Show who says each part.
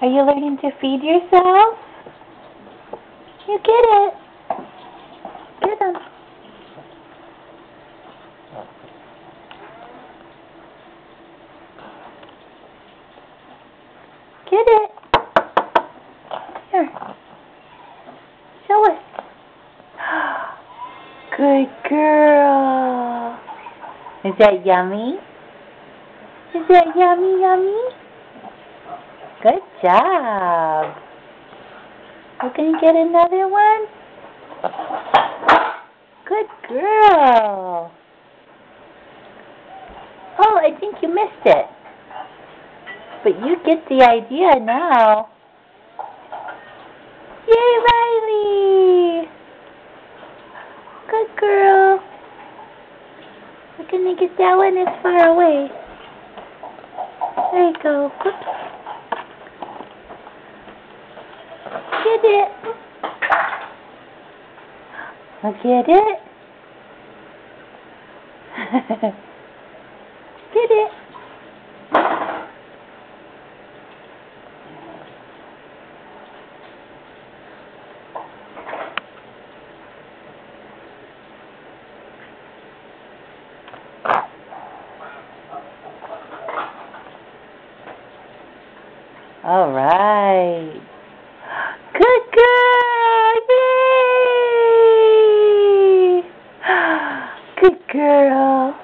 Speaker 1: Are you learning to feed yourself? You get it. Get him. Get it. Here. Show us. Good girl. Is that yummy? Is that yummy, yummy? Good job. We're going to get another one? Good girl. Oh, I think you missed it. But you get the idea now. Yay, Riley! Good girl. We're going to get that one as far away. There you go. Whoops. Get it. Look at it. Get it. All right. Good girl. Yay! Good girl.